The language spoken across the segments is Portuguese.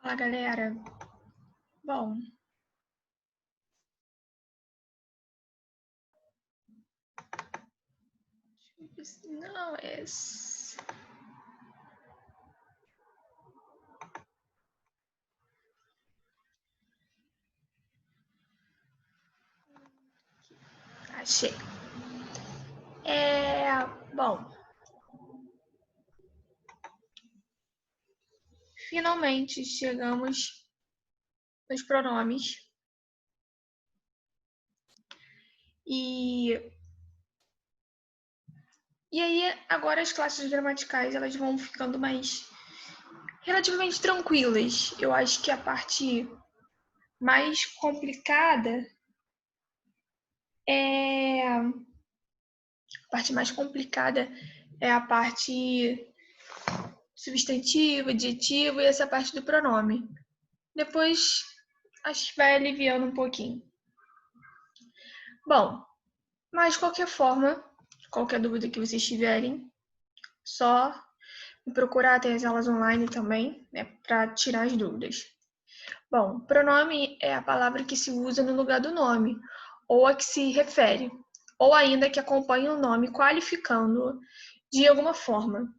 Fala, galera. Bom, não é. Achei. Bom, finalmente chegamos nos pronomes. E aí, agora as classes gramaticais elas vão ficando mais relativamente tranquilas. Eu acho que a parte mais complicada é a parte substantivo, adjetivo e essa parte do pronome. Depois acho que vai aliviando um pouquinho. Bom, mas de qualquer forma, qualquer dúvida que vocês tiverem, só me procurar, tem as aulas online também, né, para tirar as dúvidas. Bom, pronome é a palavra que se usa no lugar do nome, ou a que se refere, ou ainda que acompanha o nome qualificando-o de alguma forma.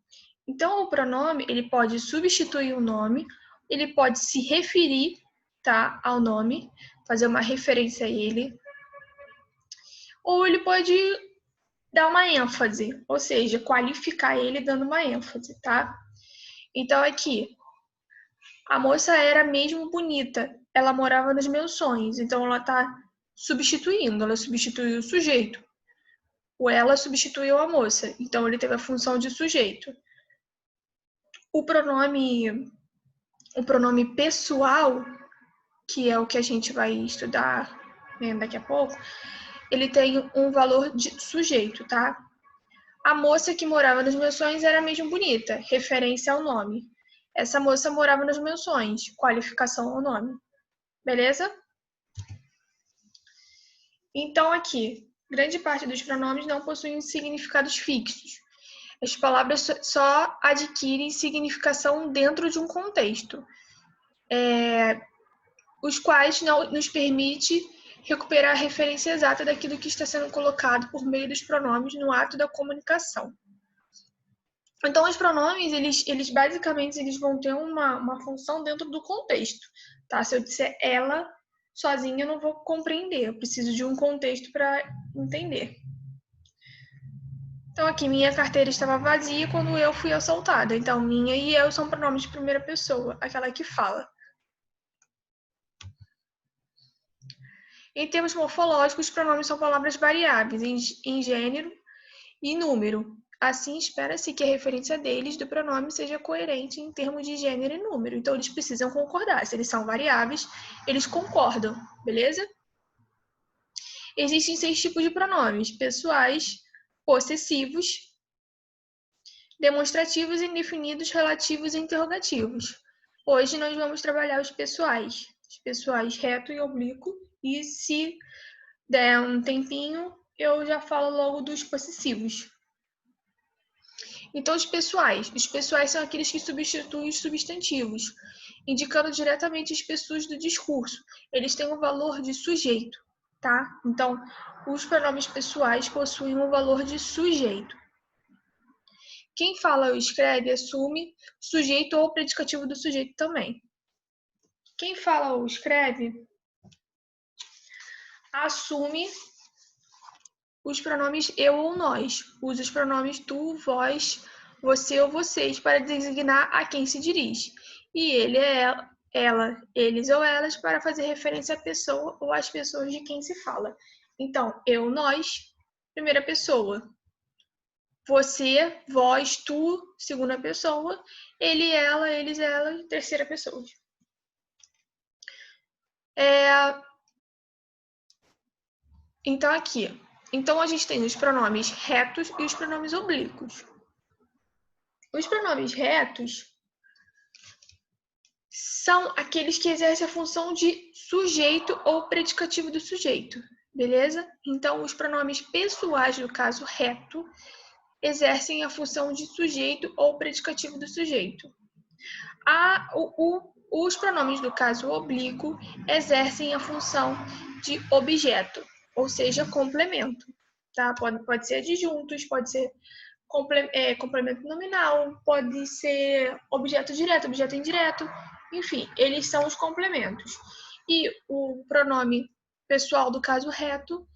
Então, o pronome, ele pode substituir o nome, ele pode se referir, tá, ao nome, fazer uma referência a ele, ou ele pode dar uma ênfase, ou seja, qualificar ele dando uma ênfase, tá? Então, aqui, a moça era mesmo bonita, ela morava nos meus sonhos, então ela tá substituindo, ela substituiu o sujeito. O ela substituiu a moça, então ele teve a função de sujeito. O pronome pessoal, que é o que a gente vai estudar, né, daqui a pouco, ele tem um valor de sujeito, tá? A moça que morava nos meus sonhos era mesmo bonita, referência ao nome. Essa moça morava nos meus sonhos, qualificação ao nome. Beleza? Então, aqui, grande parte dos pronomes não possuem significados fixos. As palavras só adquirem significação dentro de um contexto, os quais não nos permite recuperar a referência exata daquilo que está sendo colocado por meio dos pronomes no ato da comunicação. Então, os pronomes, eles basicamente eles vão ter uma função dentro do contexto, tá? Se eu disser ela sozinha, eu não vou compreender, eu preciso de um contexto para entender. Então, aqui, minha carteira estava vazia quando eu fui assaltada. Então, minha e eu são pronomes de primeira pessoa, aquela que fala. Em termos morfológicos, os pronomes são palavras variáveis em gênero e número. Assim, espera-se que a referência deles do pronome seja coerente em termos de gênero e número. Então, eles precisam concordar. Se eles são variáveis, eles concordam, beleza? Existem 6 tipos de pronomes: pessoais, possessivos, demonstrativos, indefinidos, relativos e interrogativos. Hoje nós vamos trabalhar os pessoais reto e oblíquo, e se der um tempinho, eu já falo logo dos possessivos. Então, os pessoais são aqueles que substituem os substantivos, indicando diretamente as pessoas do discurso. Eles têm o valor de sujeito, tá? Então, os pronomes pessoais possuem o valor de sujeito. Quem fala ou escreve assume sujeito ou predicativo do sujeito também. Quem fala ou escreve assume os pronomes eu ou nós. Usa os pronomes tu, vós, você ou vocês para designar a quem se dirige. E ele é ela, eles ou elas para fazer referência à pessoa ou às pessoas de quem se fala. Então, eu, nós, primeira pessoa. Você, vós, tu, segunda pessoa. Ele, ela, eles, ela, terceira pessoa. Então, aqui. Então, a gente tem os pronomes retos e os pronomes oblíquos. Os pronomes retos são aqueles que exercem a função de sujeito ou predicativo do sujeito, beleza? Então, os pronomes pessoais, no caso reto, exercem a função de sujeito ou predicativo do sujeito. Os pronomes do caso oblíquo exercem a função de objeto, ou seja, complemento. Tá? Pode ser adjuntos, pode ser complemento nominal, pode ser objeto direto, objeto indireto, enfim, eles são os complementos. E o pronome pessoal do caso reto,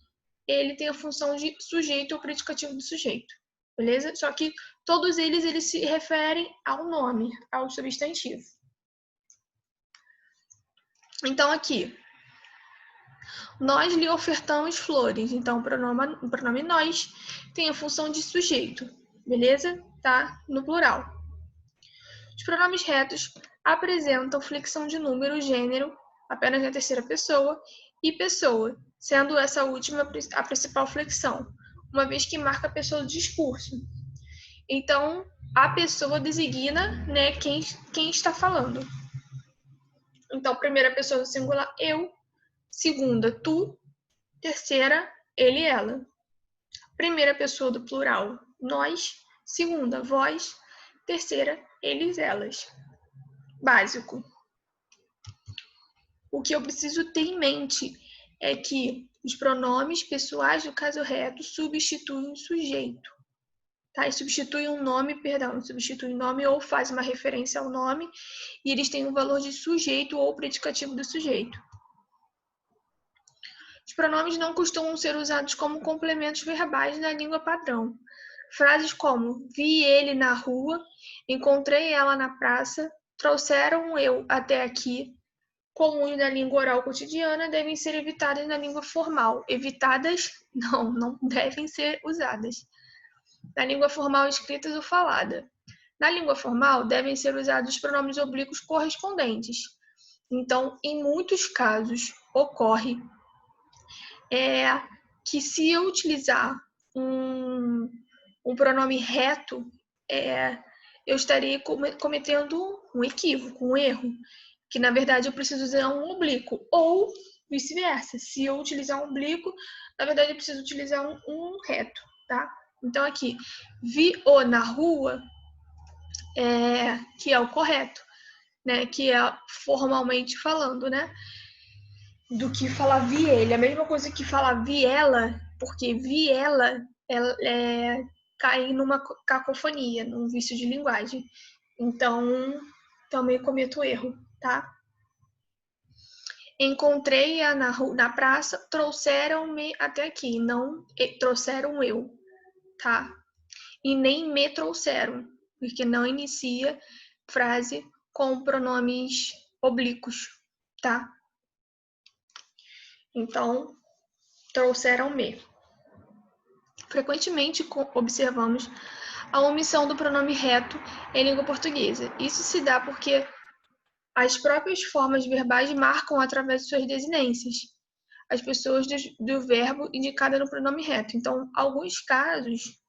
ele tem a função de sujeito ou predicativo do sujeito, beleza? Só que todos eles se referem ao nome, ao substantivo. Então, aqui, nós lhe ofertamos flores. Então, o pronome nós tem a função de sujeito, beleza? Tá? No plural. Os pronomes retos apresentam flexão de número, gênero, apenas na terceira pessoa, e pessoa, sendo essa última a principal flexão, uma vez que marca a pessoa do discurso. Então, a pessoa designa, né, quem está falando. Então, primeira pessoa do singular, eu. Segunda, tu. Terceira, ele e ela. Primeira pessoa do plural, nós. Segunda, vós. Terceira, eles, elas. Básico. O que eu preciso ter em mente é que os pronomes pessoais do caso reto substituem o sujeito. Tá? E substituem um nome, substituem nome ou faz uma referência ao nome, e eles têm o valor de sujeito ou predicativo do sujeito. Os pronomes não costumam ser usados como complementos verbais na língua padrão. Frases como vi ele na rua, encontrei ela na praça, trouxeram eu até aqui, comuns na língua oral cotidiana, devem ser evitadas na língua formal. Evitadas? Não devem ser usadas. Na língua formal escritas ou falada. Na língua formal, devem ser usados os pronomes oblíquos correspondentes. Então, em muitos casos, ocorre que se eu utilizar um pronome reto, eu estarei cometendo um equívoco, um erro, que na verdade eu preciso usar um oblíquo, ou vice-versa. Se eu utilizar um oblíquo, na verdade eu preciso utilizar um reto, tá? Então aqui, vi-o na rua, que é o correto, né? Que é formalmente falando, né? Do que falar vi ele. A mesma coisa que falar vi ela, porque vi ela cai numa cacofonia, num vício de linguagem. Então, também cometo erro, tá? Encontrei-a na praça, trouxeram-me até aqui, não trouxeram eu, tá? E nem me trouxeram, porque não inicia frase com pronomes oblíquos, tá? Então, trouxeram-me. Frequentemente observamos a omissão do pronome reto em língua portuguesa. Isso se dá porque as próprias formas verbais marcam através de suas desinências as pessoas do verbo indicado no pronome reto. Então,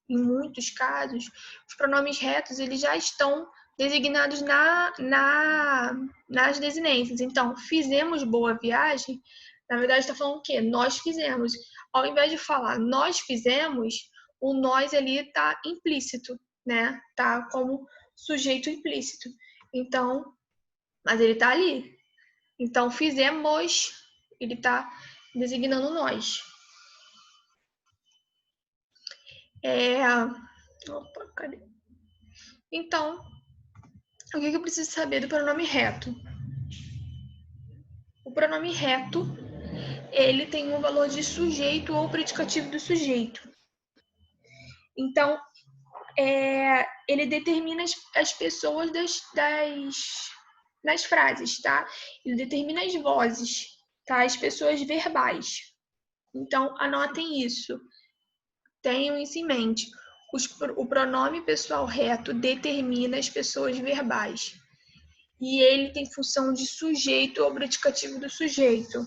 em muitos casos, os pronomes retos eles já estão designados nas desinências. Então, fizemos boa viagem, na verdade está falando o quê? Nós fizemos. Ao invés de falar nós fizemos, o nós ali está implícito, né? Tá como sujeito implícito. Então, mas ele está ali. Então, fizemos, ele está designando nós. Opa, cadê? Então, o que eu preciso saber do pronome reto? O pronome reto, ele tem um valor de sujeito ou predicativo do sujeito. Então, ele determina as pessoas das frases, tá? Ele determina as vozes, tá? As pessoas verbais. Então, anotem isso. Tenham isso em mente. O pronome pessoal reto determina as pessoas verbais. E ele tem função de sujeito ou predicativo do sujeito.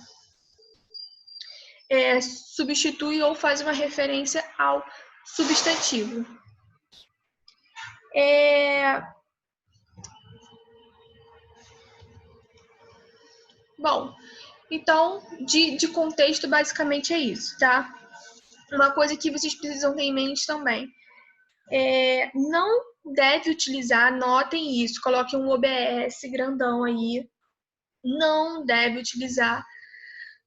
Substitui ou faz uma referência ao substantivo. Bom, então, de contexto, basicamente é isso, tá? Uma coisa que vocês precisam ter em mente também. Não deve utilizar, anotem isso, coloquem um OBS grandão aí, não deve utilizar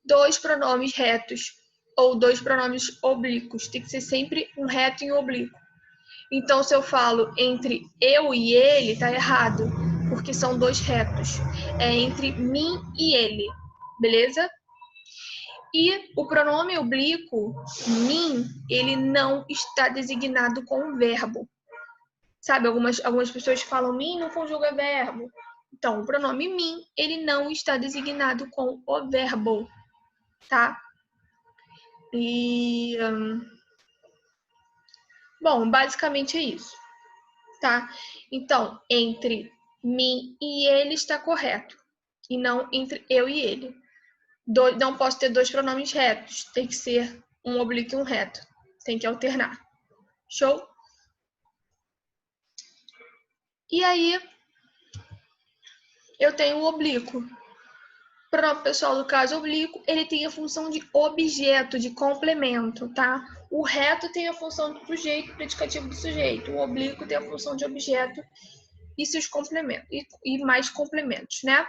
dois pronomes retos ou dois pronomes oblíquos. Tem que ser sempre um reto e um oblíquo. Então, se eu falo entre eu e ele, tá errado, porque são dois retos. É entre mim e ele, beleza? E o pronome oblíquo, mim, ele não está designado com o verbo. Sabe, algumas pessoas falam mim não conjuga verbo. Então, o pronome mim, ele não está designado com o verbo, tá? E, bom, basicamente é isso, tá? Então, entre mim e ele está correto, e não entre eu e ele. Não posso ter dois pronomes retos, tem que ser um oblíquo e um reto. Tem que alternar. Show? E aí, eu tenho o oblíquo. O pronome pessoal do caso oblíquo, ele tem a função de objeto, de complemento, tá? O reto tem a função do sujeito, predicativo do sujeito. O oblíquo tem a função de objeto e seus complementos, e mais complementos, né?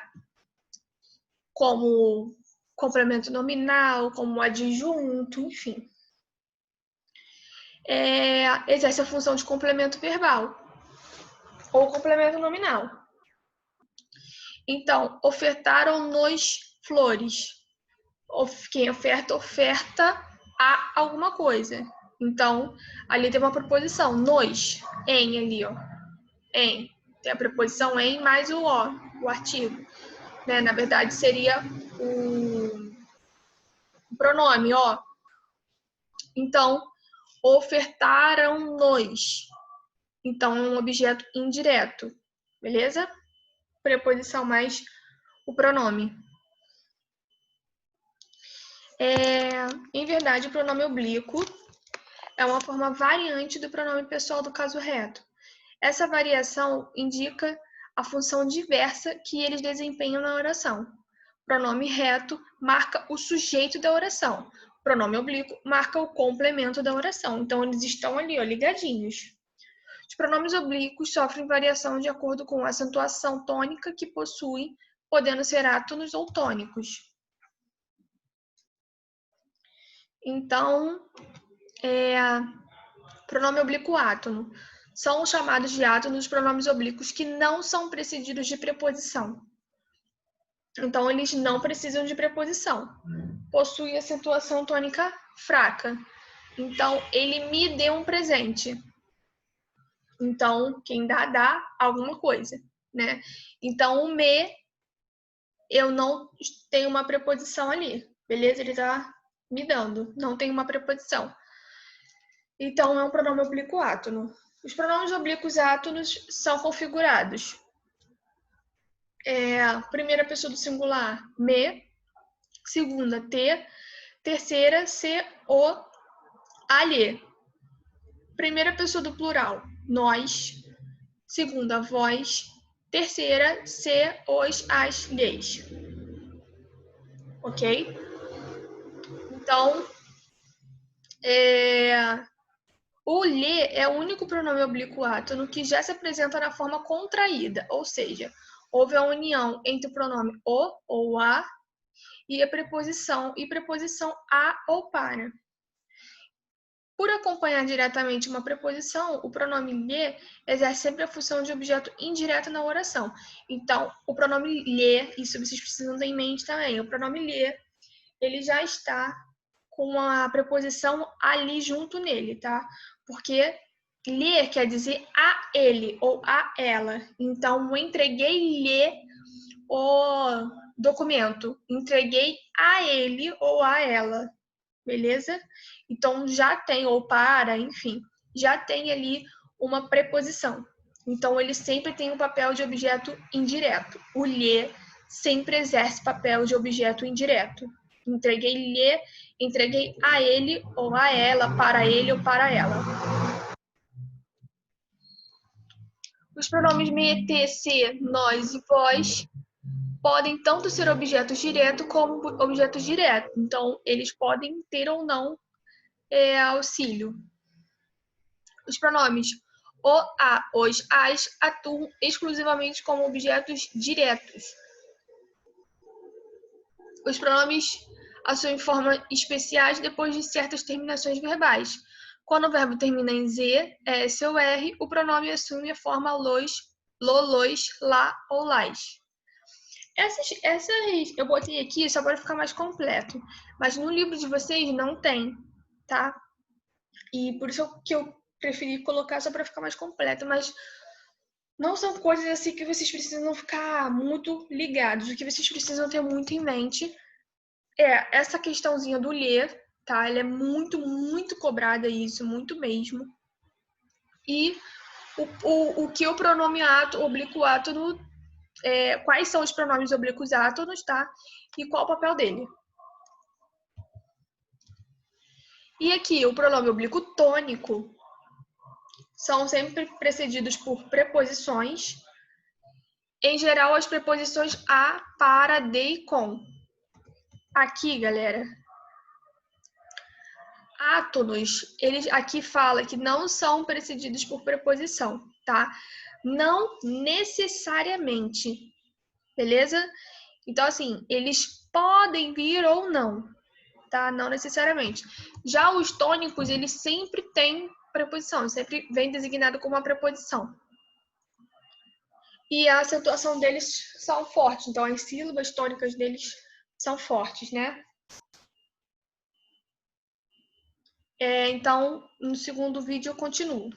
Como complemento nominal, como adjunto, enfim. Exerce a função de complemento verbal ou complemento nominal. Então, ofertaram-nos flores. Quem oferta, oferta a alguma coisa. Então, ali tem uma preposição, nos, em ali, ó. Em. Tem a preposição em mais o artigo. Né? Na verdade, seria o pronome, ó. Então, ofertaram-nos. Então, é um objeto indireto. Beleza? Preposição mais o pronome. Em verdade, o pronome oblíquo é uma forma variante do pronome pessoal do caso reto. Essa variação indica a função diversa que eles desempenham na oração. O pronome reto marca o sujeito da oração. O pronome oblíquo marca o complemento da oração. Então, eles estão ali, ó, ligadinhos. Os pronomes oblíquos sofrem variação de acordo com a acentuação tônica que possuem, podendo ser átonos ou tônicos. Então, pronome oblíquo átono. São os chamados de átonos os pronomes oblíquos que não são precedidos de preposição. Então, eles não precisam de preposição. Possuem acentuação tônica fraca. Então, ele me deu um presente. Então, quem dá alguma coisa, né? Então, o me, eu não tenho uma preposição ali, beleza? Ele tá me dando, não tem uma preposição. Então, é um pronome oblíquo átono. Os pronomes oblíquos átonos são configurados. Primeira pessoa do singular, me. Segunda, te. Terceira, se, o, alhe. Primeira pessoa do plural, nós. Segunda, vós. Terceira, se, os, as, lhes. Ok? Então, o lhe é o único pronome oblíquo átono que já se apresenta na forma contraída, ou seja, houve a união entre o pronome o ou a e a preposição a ou para. Por acompanhar diretamente uma preposição, o pronome lhe exerce sempre a função de objeto indireto na oração. Então, o pronome lhe, isso vocês precisam ter em mente também, o pronome lhe, ele já está com a preposição ali junto nele, tá? Porque lhe quer dizer a ele ou a ela. Então, eu entreguei-lhe o documento. Entreguei a ele ou a ela. Beleza? Então, já tem, ou para, enfim, já tem ali uma preposição. Então, ele sempre tem um papel de objeto indireto. O lhe sempre exerce papel de objeto indireto. Entreguei-lhe, entreguei a ele ou a ela, para ele ou para ela. Os pronomes me, te, se, nós e vós podem tanto ser objetos diretos como objetos diretos. Então, eles podem ter ou não auxílio. Os pronomes o, a, os, as atuam exclusivamente como objetos diretos. Os pronomes assumem formas especiais depois de certas terminações verbais. Quando o verbo termina em Z, S ou R, o pronome assume a forma los, lo, los, lá ou las. Essas eu botei aqui só para ficar mais completo, mas no livro de vocês não tem, tá? E por isso que eu preferi colocar só para ficar mais completo, mas não são coisas assim que vocês precisam ficar muito ligados. O que vocês precisam ter muito em mente é essa questãozinha do ler, tá? Ela é muito, muito cobrada isso, muito mesmo. E o que o pronome ato, oblíquo átono, quais são os pronomes oblíquos átonos, tá? E qual o papel dele. E aqui, o pronome oblíquo tônico são sempre precedidos por preposições. Em geral, as preposições a, para, de e com. Aqui, galera, átonos, eles aqui fala que não são precedidos por preposição, tá? Não necessariamente, beleza? Então, assim, eles podem vir ou não, tá? Não necessariamente. Já os tônicos, eles sempre têm preposição, sempre vem designado como uma preposição. E a acentuação deles são fortes, então as sílabas tônicas deles são fortes, né? Então, no segundo vídeo eu continuo.